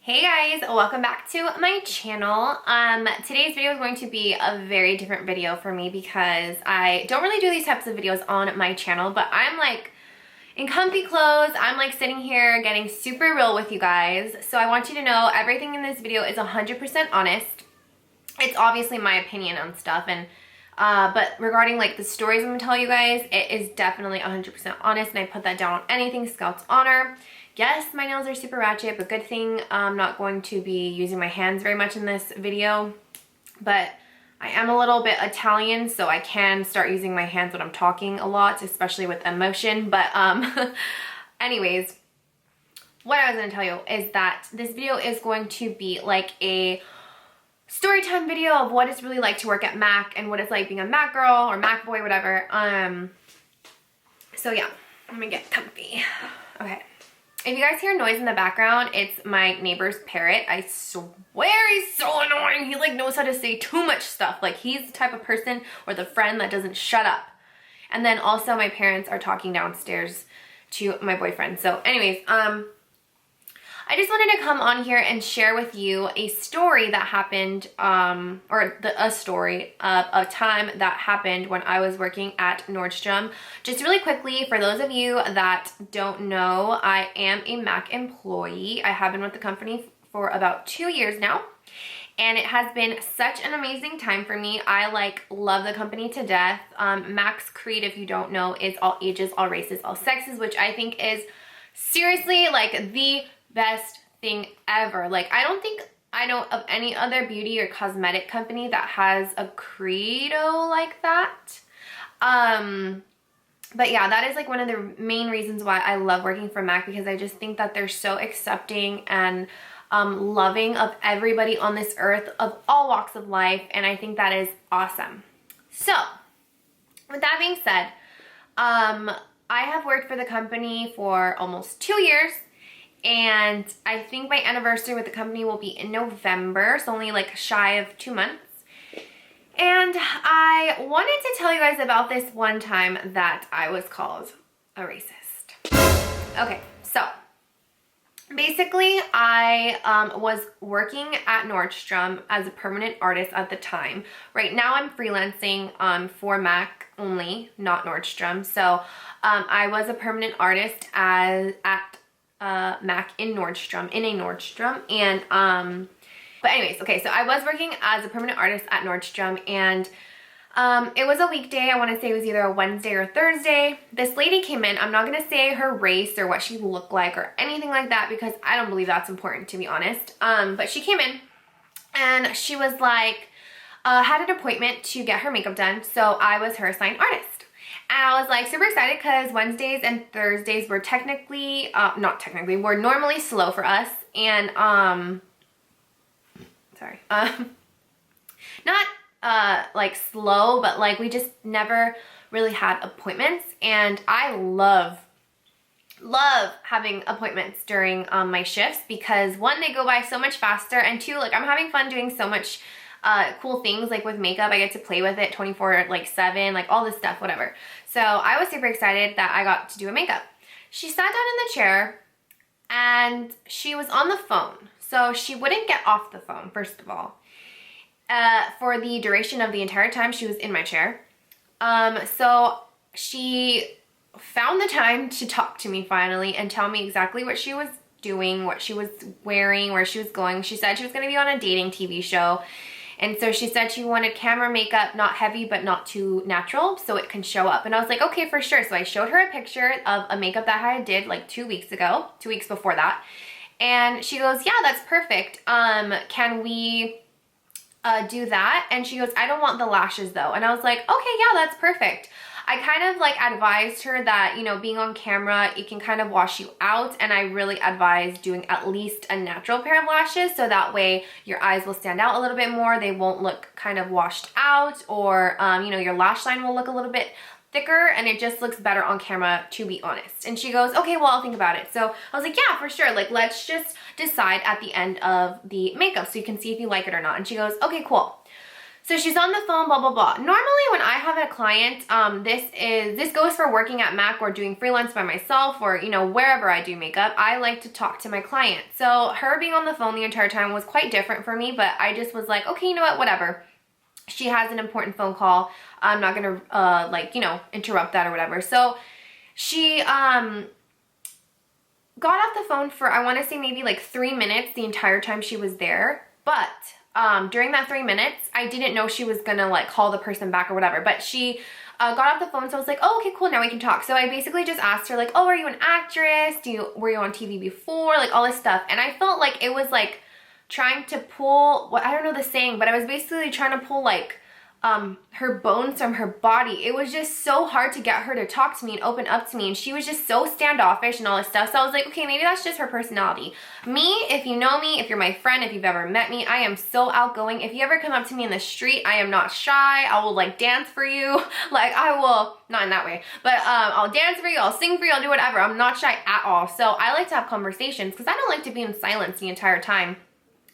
Hey guys, welcome back to my channel. Today's video is going to be a very different video for me because I don't really do these types of videos on my channel, but I'm like in comfy clothes. I'm like sitting here getting super real with you guys. So I want you to know everything in this video is 100% honest. It's obviously my opinion on stuff, and but regarding like the stories I'm gonna tell you guys, it is definitely 100% honest, and I put that down on anything Scout's honor. Yes, my nails are super ratchet, but good thing I'm not going to be using my hands very much in this video. But I am a little bit Italian, so I can start using my hands when I'm talking a lot, especially with emotion. But anyways, what I was going to tell you is that this video is going to be like a story time video of what it's really like to work at Mac and what it's like being a Mac girl or Mac boy, whatever. So yeah, let me get comfy. Okay. If you guys hear noise in the background, it's my neighbor's parrot. I swear he's so annoying. He like knows how to say too much stuff. Like he's the type of person or the friend that doesn't shut up. And then also my parents are talking downstairs to my boyfriend. So anyways, I just wanted to come on here and share with you a story that happened, a story of a time that happened when I was working at Nordstrom. Just really quickly, for those of you that don't know, I am a Mac employee. I have been with the company for about 2 years now, and it has been such an amazing time for me. I like love the company to death. Mac's creed, if you don't know, is all ages, all races, all sexes, which I think is seriously like the best thing ever. Like I don't think I know of any other beauty or cosmetic company that has a credo like that. But yeah, that is like one of the main reasons why I love working for Mac, because I just think that they're so accepting and loving of everybody on this earth of all walks of life, and I think that is awesome. So with that being said, I have worked for the company for almost 2 years. And I think my anniversary with the company will be in November, so only like shy of 2 months. And I wanted to tell you guys about this one time that I was called a racist. Okay, so basically I was working at Nordstrom as a permanent artist at the time. Right now I'm freelancing for Mac only, not Nordstrom. So I was a permanent artist at Mac in a Nordstrom, and but anyways, okay, so I was working as a permanent artist at Nordstrom, and it was a weekday. I want to say it was either a Wednesday or Thursday. This lady came in. I'm not gonna say her race or what she looked like or anything like that, because I don't believe that's important, to be honest. But she came in and she was like had an appointment to get her makeup done, so I was her assigned artist. And I was like super excited because Wednesdays and Thursdays were were normally slow for us. And, not like slow, but like we just never really had appointments. And I love having appointments during my shifts, because one, they go by so much faster, and two, like I'm having fun doing so much cool things. Like with makeup, I get to play with it 24/7, like all this stuff, whatever. So I was super excited that I got to do a makeup. She sat down in the chair and she was on the phone. So she wouldn't get off the phone, first of all. For the duration of the entire time she was in my chair. So she found the time to talk to me finally and tell me exactly what she was doing, what she was wearing, where she was going. She said she was going to be on a dating TV show. And so she said she wanted camera makeup, not heavy, but not too natural, so it can show up. And I was like, okay, for sure. So I showed her a picture of a makeup that I did like 2 weeks ago, 2 weeks before that. And she goes, yeah, that's perfect. Can we do that? And she goes, I don't want the lashes though. And I was like, okay, yeah, that's perfect. I kind of like advised her that, you know, being on camera, it can kind of wash you out. And I really advise doing at least a natural pair of lashes, so that way your eyes will stand out a little bit more. They won't look kind of washed out, or, you know, your lash line will look a little bit thicker, and it just looks better on camera, to be honest. And she goes, okay, well, I'll think about it. So I was like, yeah, for sure. Like, let's just decide at the end of the makeup so you can see if you like it or not. And she goes, okay, cool. So she's on the phone, blah, blah, blah. Normally when I have a client, this goes for working at MAC or doing freelance by myself or, you know, wherever I do makeup, I like to talk to my client. So her being on the phone the entire time was quite different for me, but I just was like, okay, you know what, whatever. She has an important phone call. I'm not gonna, like, you know, interrupt that or whatever. So she, got off the phone for, I wanna say maybe like 3 minutes the entire time she was there, but during that 3 minutes, I didn't know she was gonna like call the person back or whatever, but she got off the phone, so I was like, oh, okay, cool, now we can talk. So I basically just asked her like, oh, are you an actress? Were you on TV before? Like all this stuff. And I felt like it was like trying to pull, I don't know the saying, but I was basically trying to pull like her bones from her body. It was just so hard to get her to talk to me and open up to me, and she was just so standoffish and all this stuff. So I was like, okay, maybe that's just her personality. Me, if you know me, if you're my friend, if you've ever met me, I am so outgoing. If you ever come up to me in the street, I am not shy. I will like dance for you. Like I will, not in that way, but I'll dance for you, I'll sing for you, I'll do whatever. I'm not shy at all. So I like to have conversations because I don't like to be in silence the entire time,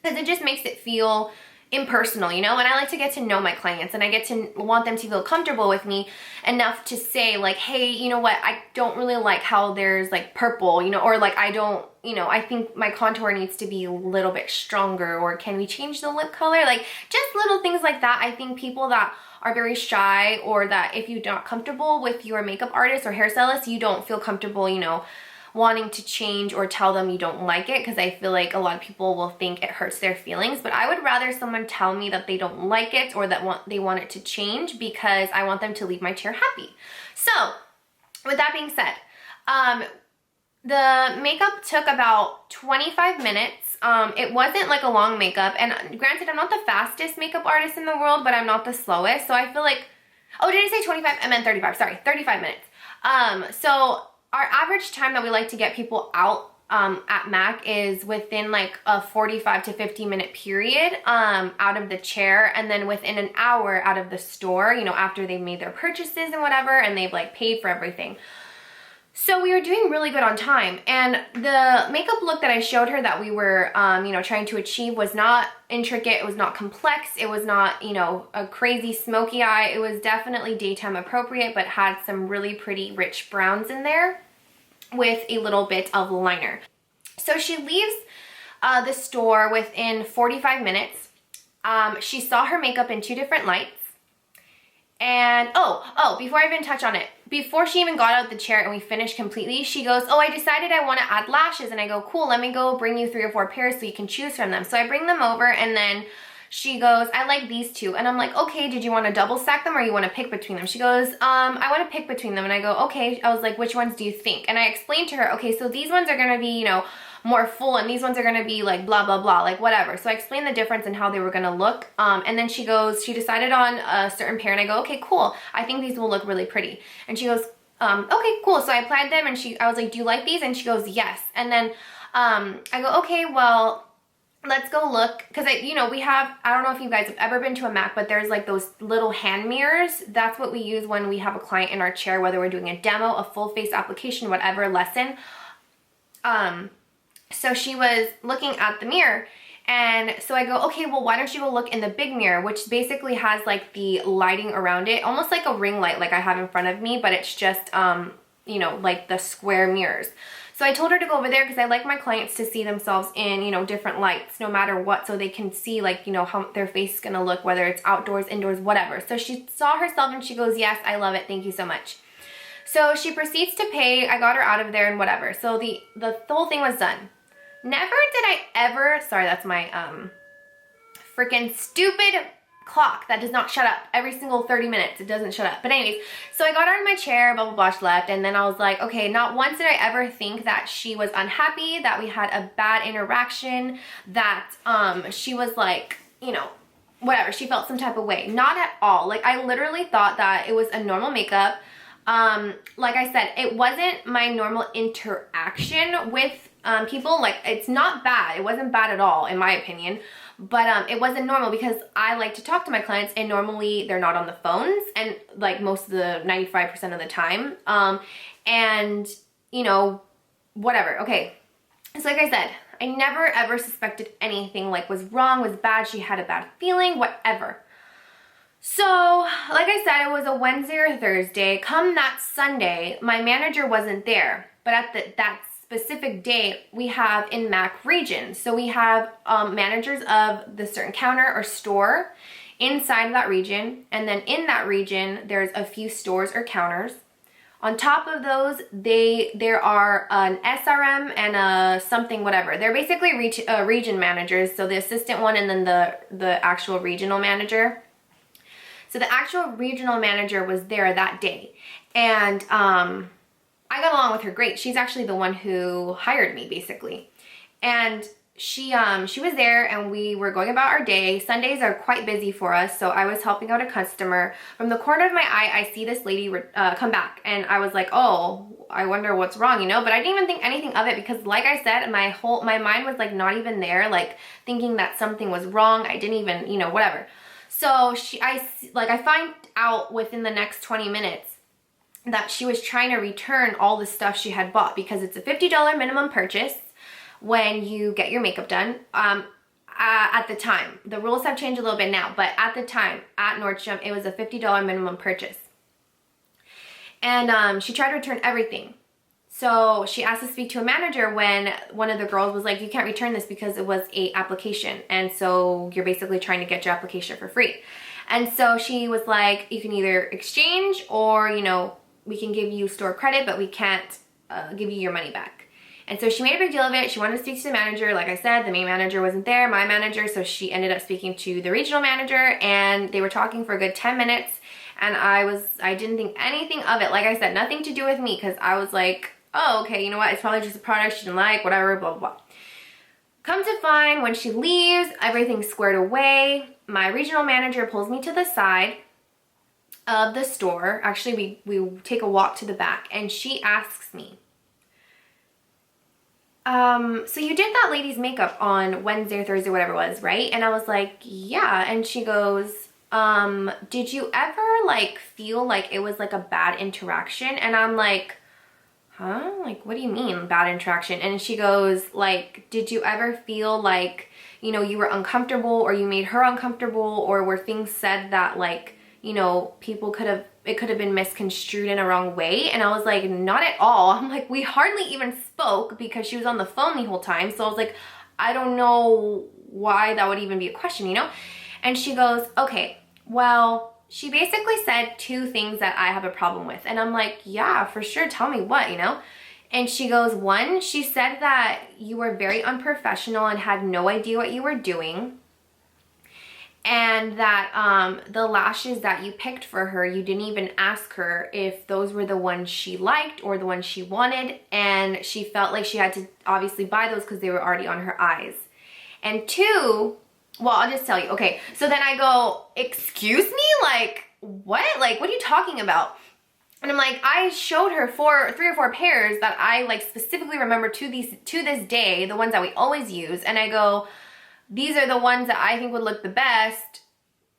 because it just makes it feel impersonal, you know, and I like to get to know my clients, and I get to want them to feel comfortable with me enough to say like, hey, you know what, I don't really like how there's like purple, you know, or like I don't, you know, I think my contour needs to be a little bit stronger, or can we change the lip color? Like just little things like that. I think people that are very shy, or that if you're not comfortable with your makeup artist or hairstylist, you don't feel comfortable, you know, wanting to change or tell them you don't like it, because I feel like a lot of people will think it hurts their feelings. But I would rather someone tell me that they don't like it or that they want it to change, because I want them to leave my chair happy. So with that being said, the makeup took about 25 minutes. It wasn't like a long makeup, and granted, I'm not the fastest makeup artist in the world, but I'm not the slowest. So I feel like, oh, did I say 25? I meant 35, sorry, 35 minutes. So our average time that we like to get people out at MAC is within like a 45 to 50 minute period out of the chair, and then within an hour out of the store, you know, after they've made their purchases and whatever, and they've like paid for everything. So we were doing really good on time, and the makeup look that I showed her that we were, you know, trying to achieve was not intricate, it was not complex, it was not, you know, a crazy smoky eye. It was definitely daytime appropriate, but had some really pretty rich browns in there with a little bit of liner. So she leaves the store within 45 minutes. She saw her makeup in 2 different lights. And, oh, before I even touch on it, before she even got out of the chair and we finished completely, she goes, oh, I decided I want to add lashes. And I go, cool, let me go bring you 3 or 4 pairs so you can choose from them. So I bring them over, and then she goes, I like these 2. And I'm like, okay, did you want to double stack them or you want to pick between them? She goes, I want to pick between them. And I go, okay. I was like, which ones do you think? And I explained to her, okay, so these ones are going to be, you know, more full, and these ones are going to be like blah, blah, blah, like whatever. So I explained the difference and how they were going to look. And then she goes, she decided on a certain pair, and I go, okay, cool. I think these will look really pretty. And she goes, okay, cool. So I applied them, and I was like, do you like these? And she goes, yes. And then I go, okay, well, let's go look, because you know, we have, I don't know if you guys have ever been to a MAC, but there's like those little hand mirrors. That's what we use when we have a client in our chair, whether we're doing a demo, a full face application, whatever lesson. So she was looking at the mirror, and so I go, okay, well, why don't you go look in the big mirror, which basically has like the lighting around it, almost like a ring light like I have in front of me, but it's just, you know, like the square mirrors. So I told her to go over there because I like my clients to see themselves in, you know, different lights no matter what, so they can see like, you know, how their face is gonna look, whether it's outdoors, indoors, whatever. So she saw herself and she goes, yes, I love it, thank you so much. So she proceeds to pay. I got her out of there and whatever. So the whole thing was done. Never did I ever, sorry, that's my freaking stupid clock that does not shut up. Every single 30 minutes, it doesn't shut up. But anyways, so I got her in my chair, blah, blah, blah, she left. And then I was like, okay, not once did I ever think that she was unhappy, that we had a bad interaction, that she was like, you know, whatever, she felt some type of way. Not at all. Like, I literally thought that it was a normal makeup. Like I said, it wasn't my normal interaction with people. Like, it's not bad. It wasn't bad at all, in my opinion. But it wasn't normal because I like to talk to my clients, and normally they're not on the phones, and like most of the 95% of the time. And you know, whatever. Okay. So like I said, I never ever suspected anything like was wrong, was bad, she had a bad feeling, whatever. So, like I said, it was a Wednesday or Thursday. Come that Sunday, my manager wasn't there. But at that specific day, we have in MAC region. So we have managers of the certain counter or store inside of that region. And then in that region, there's a few stores or counters. On top of those, there are an SRM and a something whatever. They're basically region managers. So the assistant one and then the actual regional manager. So the actual regional manager was there that day. And I got along with her great. She's actually the one who hired me, basically. And she was there and we were going about our day. Sundays are quite busy for us, so I was helping out a customer. From the corner of my eye, I see this lady come back, and I was like, oh, I wonder what's wrong, you know? But I didn't even think anything of it because, like I said, my mind was like not even there, like thinking that something was wrong. I didn't even, you know, whatever. So I find out within the next 20 minutes that she was trying to return all the stuff she had bought because it's a $50 minimum purchase when you get your makeup done. At the time, the rules have changed a little bit now, but at the time at Nordstrom, it was a $50 minimum purchase. And she tried to return everything. So she asked to speak to a manager when one of the girls was like, you can't return this because it was a application. And so you're basically trying to get your application for free. And so she was like, you can either exchange or, you know, we can give you store credit, but we can't give you your money back. And so she made a big deal of it. She wanted to speak to the manager. Like I said, the main manager wasn't there, my manager. So she ended up speaking to the regional manager and they were talking for a good 10 minutes. And I didn't think anything of it. Like I said, nothing to do with me because I was like, oh, okay, you know what? It's probably just a product she didn't like, whatever, blah, blah, blah. Come to find, when she leaves, everything's squared away. My regional manager pulls me to the side of the store. Actually, we take a walk to the back and she asks me, so you did that lady's makeup on Wednesday or Thursday, whatever it was, right? And I was like, yeah. And she goes, did you ever like feel like it was like a bad interaction? And I'm like, huh? Like, what do you mean bad interaction? And she goes like, did you ever feel like, you know, you were uncomfortable or you made her uncomfortable, or were things said that like, you know, it could have been misconstrued in a wrong way? And I was like, not at all. I'm like, we hardly even spoke because she was on the phone the whole time. So I was like, I don't know why that would even be a question, you know? And she goes, okay, well, she basically said two things that I have a problem with. And I'm like, yeah, for sure. Tell me what, you know? And she goes, one, she said that you were very unprofessional and had no idea what you were doing. And that the lashes that you picked for her, you didn't even ask her if those were the ones she liked or the ones she wanted. And she felt like she had to obviously buy those because they were already on her eyes. And two, well, I'll just tell you. Okay, so then I go, excuse me? Like, what? Like, what are you talking about? And I'm like, I showed her 3 or 4 pairs that I like specifically remember to this day, the ones that we always use. And I go, these are the ones that I think would look the best.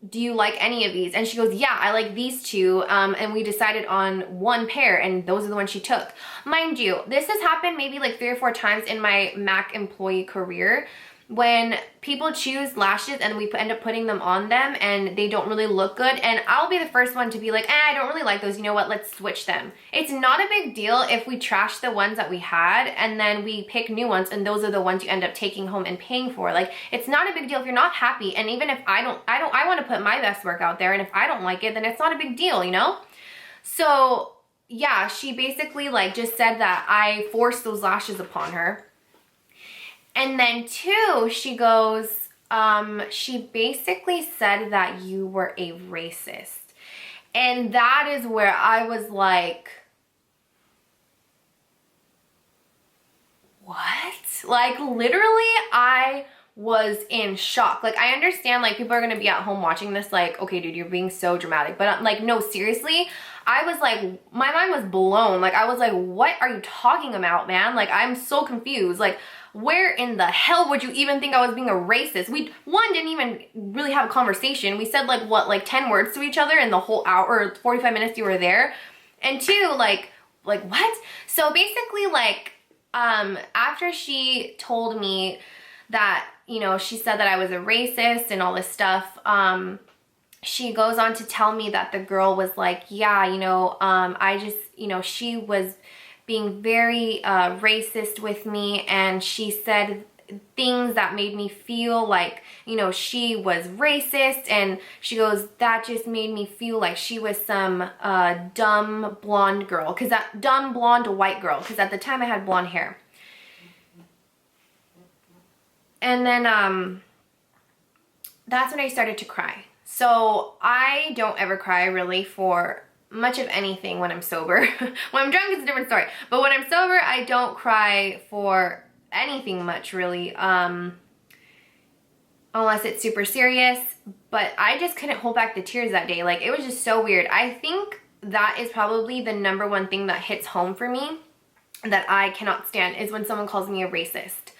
Do you like any of these? And she goes, yeah, I like these two. And we decided on one pair and those are the ones she took. Mind you, this has happened maybe like 3 or 4 times in my MAC employee career when people choose lashes and we end up putting them on them and they don't really look good. And I'll be the first one to be like, I don't really like those. You know what? Let's switch them. It's not a big deal if we trash the ones that we had and then we pick new ones and those are the ones you end up taking home and paying for. Like, it's not a big deal if you're not happy. And even if I want to put my best work out there, and if I don't like it, then it's not a big deal, you know? So yeah, she basically like just said that I forced those lashes upon her. And then two, she goes, she basically said that you were a racist. And that is where I was like, what? Like, literally, I was in shock. Like, I understand, like, people are gonna be at home watching this like, okay, dude, you're being so dramatic. But I'm like, no, seriously, I was like, my mind was blown. Like, I was like, what are you talking about, man? Like, I'm so confused. Like, where in the hell would you even think I was being a racist? One, didn't even really have a conversation. We said like, what, like 10 words to each other in the whole hour or 45 minutes you were there. And two, like what? So basically, like, after she told me that, you know, she said that I was a racist and all this stuff, she goes on to tell me that the girl was like, yeah, you know, I just, you know, she was being very racist with me, and she said things that made me feel like, you know, she was racist, and she goes, that just made me feel like she was some dumb blonde girl, because that dumb blonde white girl, because at the time I had blonde hair. And then that's when I started to cry. So I don't ever cry really for much of anything when I'm sober. When I'm drunk, it's a different story. But when I'm sober, I don't cry for anything much really, unless it's super serious. But I just couldn't hold back the tears that day. Like, it was just so weird. I think that is probably the #1 thing that hits home for me that I cannot stand, is when someone calls me a racist.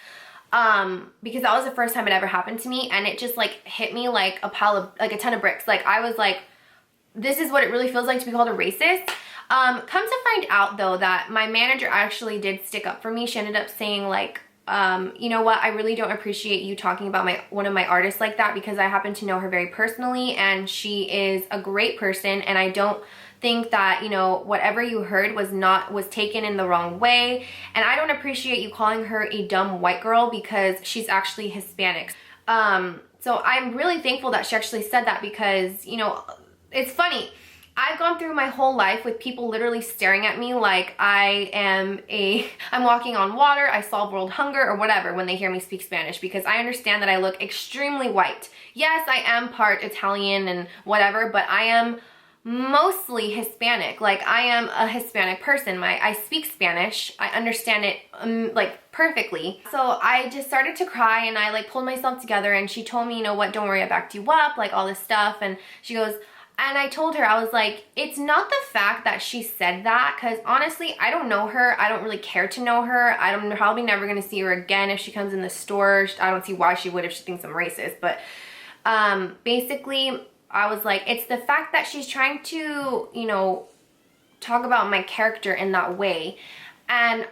Because that was the first time it ever happened to me, and it just like hit me like a ton of bricks. Like, I was like, this is what it really feels like to be called a racist. Come to find out though that my manager actually did stick up for me. She ended up saying like, you know what, I really don't appreciate you talking about one of my artists like that, because I happen to know her very personally, and she is a great person, and I don't think that, you know, whatever you heard was taken in the wrong way, and I don't appreciate you calling her a dumb white girl, because she's actually Hispanic. So I'm really thankful that she actually said that, because, you know, it's funny. I've gone through my whole life with people literally staring at me like I'm walking on water, I solve world hunger, or whatever when they hear me speak Spanish, because I understand that I look extremely white. Yes, I am part Italian and whatever, but I am mostly Hispanic. Like, I am a Hispanic person. I speak Spanish. I understand it like perfectly. So I just started to cry, and I like pulled myself together, and she told me, you know what, don't worry, I backed you up, like all this stuff. And she goes, and I told her, I was like, it's not the fact that she said that, because honestly, I don't know her. I don't really care to know her. I'm probably never going to see her again if she comes in the store. I don't see why she would if she thinks I'm racist. But basically, I was like, it's the fact that she's trying to, you know, talk about my character in that way. And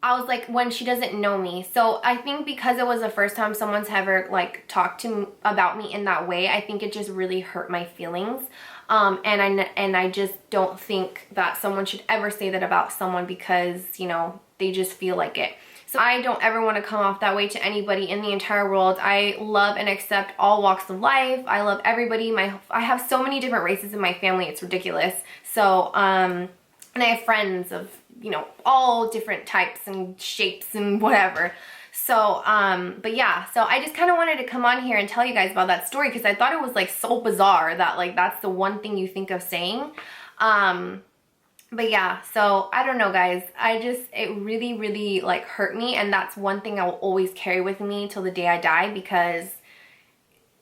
I was like, when she doesn't know me. So I think because it was the first time someone's ever like talked to me about me in that way, I think it just really hurt my feelings. And I just don't think that someone should ever say that about someone, because, you know, they just feel like it. So I don't ever want to come off that way to anybody in the entire world. I love and accept all walks of life. I love everybody. I have so many different races in my family. It's ridiculous. So, and I have friends of, you know, all different types and shapes and whatever. So, but yeah, so I just kind of wanted to come on here and tell you guys about that story, because I thought it was like so bizarre that like that's the one thing you think of saying. But yeah, so I don't know, guys. It really, really like hurt me, and that's one thing I will always carry with me till the day I die, because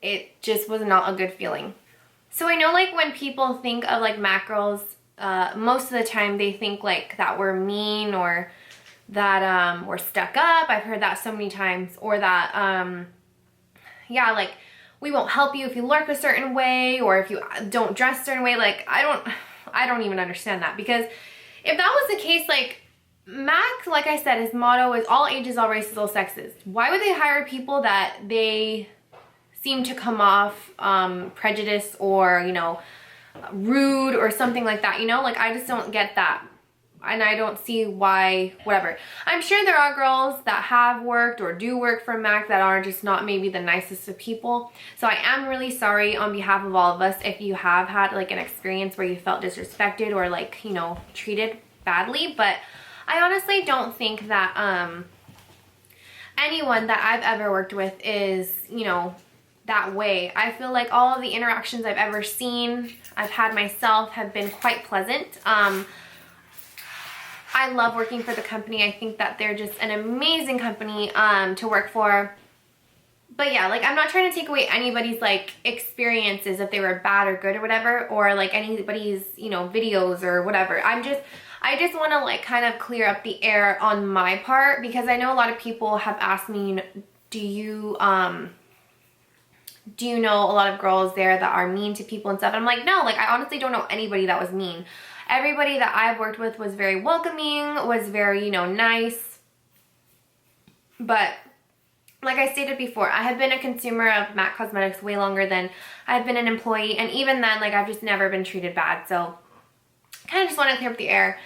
it just was not a good feeling. So I know like when people think of like Mac girls, most of the time they think like that we're mean, or that we're stuck up. I've heard that so many times. Or that, yeah, like we won't help you if you look a certain way, or if you don't dress a certain way. Like, I don't even understand that, because if that was the case, like Mac, like I said, his motto is all ages, all races, all sexes. Why would they hire people that they seem to come off prejudiced, or, you know, rude or something like that, you know? Like, I just don't get that. And I don't see why, whatever. I'm sure there are girls that have worked or do work for Mac that are just not maybe the nicest of people. So I am really sorry on behalf of all of us if you have had like an experience where you felt disrespected or like, you know, treated badly. But I honestly don't think that anyone that I've ever worked with is, you know, that way. I feel like all of the interactions I've ever seen, I've had myself, have been quite pleasant. I love working for the company. I think that they're just an amazing company to work for. But yeah, like I'm not trying to take away anybody's like experiences if they were bad or good or whatever, or like anybody's, you know, videos or whatever. I just want to like kind of clear up the air on my part, because I know a lot of people have asked me, do you know a lot of girls there that are mean to people and stuff? And I'm like, no, like I honestly don't know anybody that was mean. Everybody that I've worked with was very welcoming, was very, you know, nice. But like I stated before, I have been a consumer of MAC Cosmetics way longer than I've been an employee, and even then, like, I've just never been treated bad, so kind of just want to clear up the air.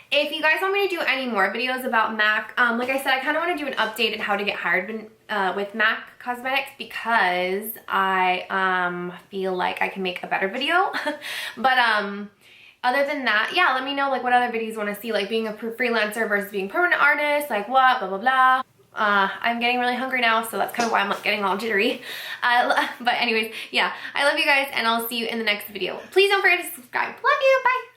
If you guys want me to do any more videos about MAC, like I said, I kind of want to do an update on how to get hired with MAC Cosmetics, because I feel like I can make a better video. But other than that, yeah, let me know like what other videos you want to see, like being a freelancer versus being a permanent artist, like what, blah, blah, blah. I'm getting really hungry now, so that's kind of why I'm like getting all jittery. But anyways, yeah, I love you guys, and I'll see you in the next video. Please don't forget to subscribe. Love you, bye!